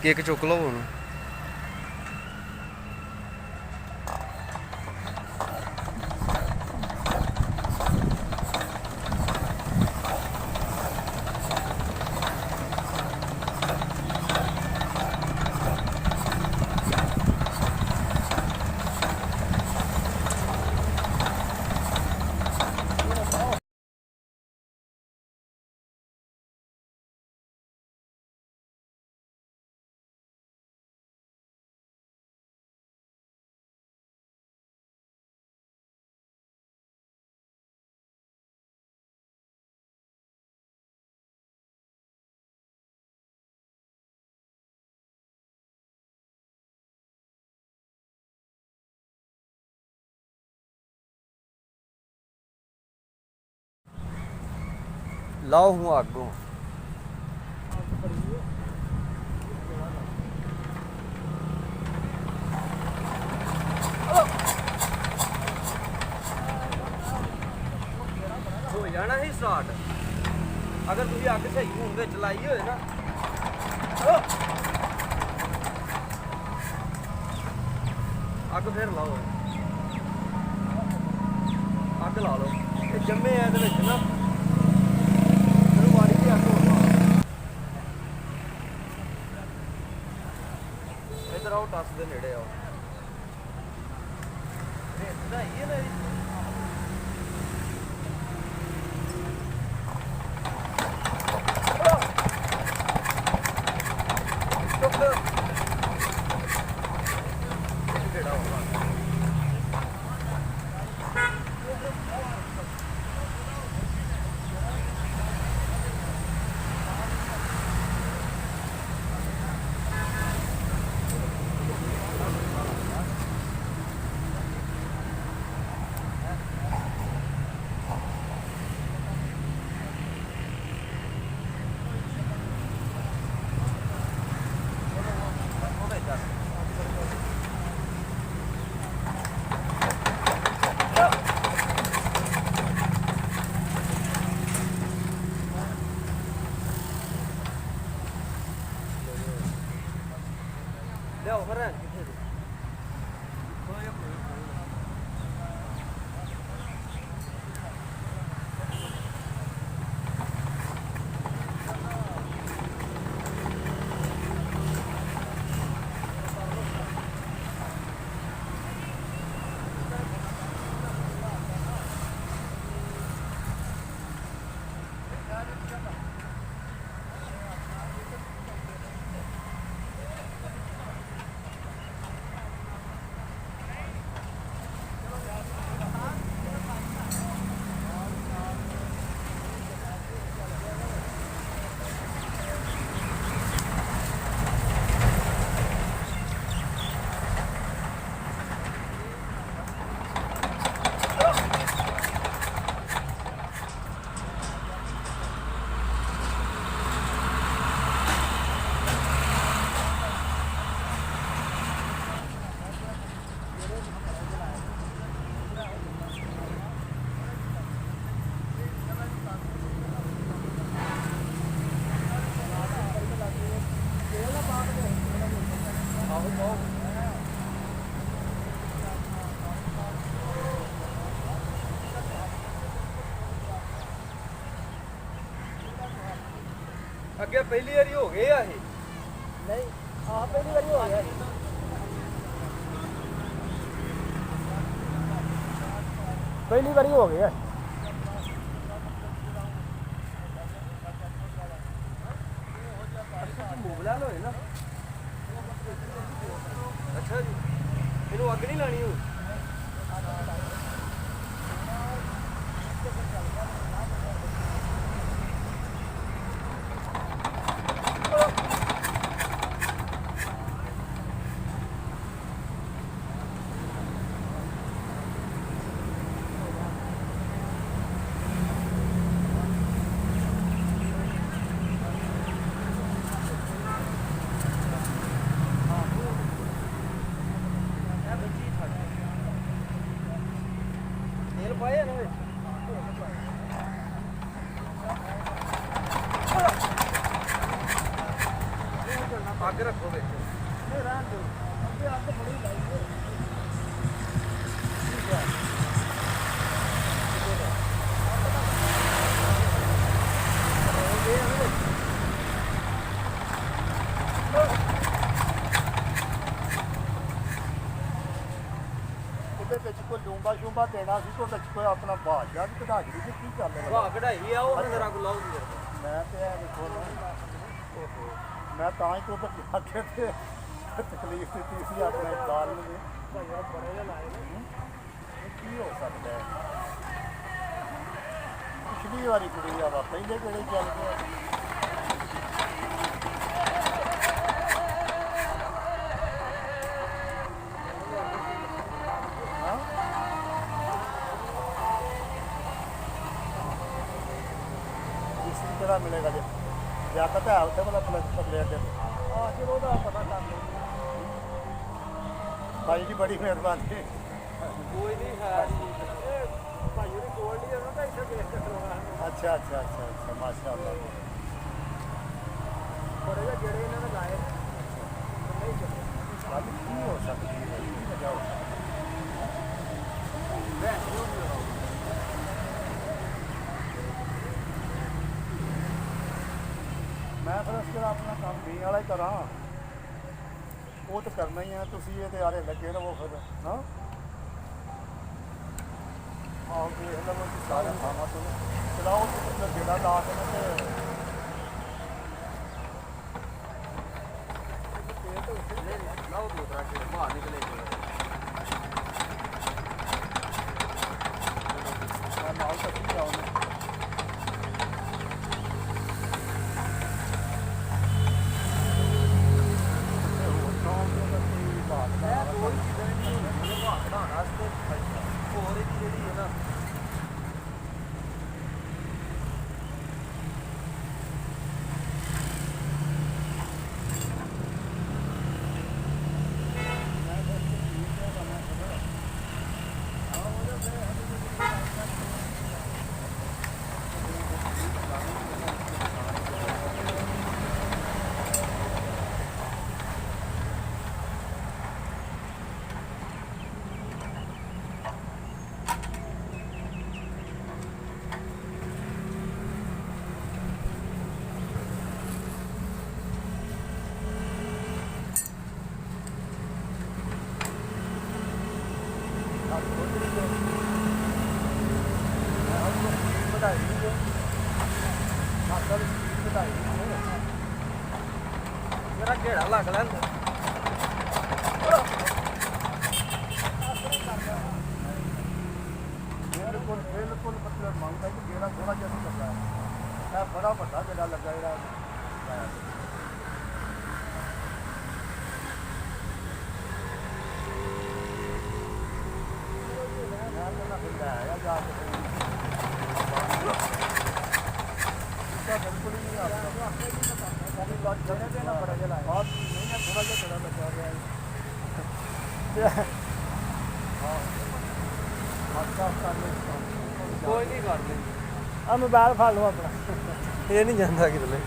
Cake चुक लो हूँ। लाओ हूँ आगो हो जाना ही स्टार्ट। अगर तुम अग सही हूं विच लाई होए ना अग फिर लाओ, अग ला लो। ये जम्मे है ना माड़ी जी अग हो। इधर आओ, टस के नेड़े आओ। ये ना ਲਿਆਓ ਫਿਰ ਕਿੱਥੇ ਦੇ ਅੱਗੇ ਪਹਿਲੀ ਵਾਰੀ ਹੋ ਗਏ ਆ ਇਹ ਨਹੀਂ ਆਹ ਪਹਿਲੀ ਵਾਰੀ ਹੋ ਗਿਆ ਪਹਿਲੀ ਵਾਰੀ ਹੋ ਗਿਆ ਮੋਬਲਾ ਲੋਏ ਨਾ ਅੱਛਾ ਜੀ ਇਹਨੂੰ ਅੱਗ ਨਹੀਂ ਲਾਣੀ ਹੋ ਇਹਦੇ ਵਿੱਚ ਕੋਈ ਲੂੰਬਾ ਸ਼ੂੰਬਾ ਦੇਣਾ ਸੀ ਕੋਈ ਵਿੱਚ ਕੋਈ ਆਪਣਾ ਬਾਦਸ਼ਾਹ ਵੀ ਕਢਾ ਕੇ ਕੀ ਚੱਲ ਰਿਹਾ ਵਾਹ ਕਢਾਈ ਆ ਉਹ ਮੇਰਾ ਕੋ ਲਾਉਗੀ ਮੈਂ ਤੇ ਇਹ ਦੇਖੋ ਨਾ ਮੈਂ ਤਾਂ ਹੀ ਤੋਂ ਜਾ ਕੇ ਤੇ ਤਕਲੀਫ ਦਿੱਤੀ ਸੀ ਆਪਣੇ ਦਾਲ ਨੂੰ ਬੜੇ ਜਿਹਾ ਲਾਏ ਨੇ ਕੀ ਹੋ ਸਕਦਾ ਹੈ ਪਿਛਲੀ ਵਾਰੀ ਕੁੜੀ ਆ ਵਾ ਪਹਿਲੇ ਕਿਹੜੇ ਚੱਲ ਗਏ ਕਿਹੜਾ ਮਿਲੇਗਾ ਜੀ ਲਿਆਕਤ ਹੈ ਉੱਥੇ ਵਾਲਾ ਪਲੇਟ ਦੇ ਚਲੋ ਉਹਦਾ ਪਤਾ ਕਰ ਲਓ ਭਾਈ ਜੀ ਬੜੀ ਮਿਹਰਬਾਨੀ ਕੋਈ ਨਹੀਂ ਹੈ ਭਾਈ ਉਹਦੀ ਗੋਲਡ ਹੀ ਉਹਨਾਂ ਦਾ ਇੱਥੇ ਵੇਚ ਕਰਵਾਉਣਾ ਅੱਛਾ ਅੱਛਾ ਅੱਛਾ ਅੱਛਾ ਮਾਸ਼ਾ ਅੱਲਾਹ ਬੜੇ ਜਿਹੜੇ ਇਹਨਾਂ ਨੇ ਲਾਏ ਨਹੀਂ ਚੱਲੇ ਗੱਲ ਕੀ ਹੋ ਸਕਦੀ ਹੈ ਕੀ ਵਜ੍ਹਾ ਹੋ ਮੈਂ ਫਿਰ ਇਸ ਤਰ੍ਹਾਂ ਆਪਣਾ ਕੰਮ ਵੀ ਵਾਲਾ ਹੀ ਕਰਾਂ ਉਹ ਤਾਂ ਕਰਨਾ ਹੀ ਹੈ ਤੁਸੀਂ ਇਹਦੇ ਆਰੇ ਲੱਗੇ ਰਹੋ ਫਿਰ ਹਾਂ ਆਓ ਦੇਖ ਲਵੋ ਕਿ ਸਾਰੇ ਥਾਵਾਂ ਤੋਂ ਚਲਾਓ ਤੇ ਜਿਹੜਾ ਲਾ ਕੇ ਤੇ ਲਾਓ ਦੂਸਰਾ ਕਿ ਬਾਹਰ ਨਿਕਲੇ ਨਾਲ ਤੱਕ ਜਾਓ ਕੋਈ ਚੀਜ਼ਾਂ ਨਹੀਂ ਭਾਖੜਾ ਵਾਸਤੇ ਹੋਰ ਇਹ ਜਿਹੜੀ ਹੈ ਨਾ ਮੇਰਾ ਘੇੜਾ ਲੱਗ ਲੈਂਦਾ ਬਿਲਕੁਲ ਮਤਲਬ ਮੰਗਦਾ ਕਿ ਜਿਹੜਾ ਥੋੜਾ ਜਿਹਾ ਨਹੀਂ ਲੱਗਾ ਹੈ ਬੜਾ ਵੱਡਾ ਜਿਹੜਾ ਲੱਗਾ ਜਿਹੜਾ ਬਿਲकुल ही नहीं आता जगह देना पड़ेगा बहुत नहीं ना थोड़ा सा जगह लगा गया ਕੋਈ ਨਹੀਂ ਕਰਦੇ ਆ ਮੋਬਾਈਲ ਫੜ ਲਓ ਆਪਣਾ ਇਹ ਨਹੀਂ ਜਾਂਦਾ ਕਿਤੇ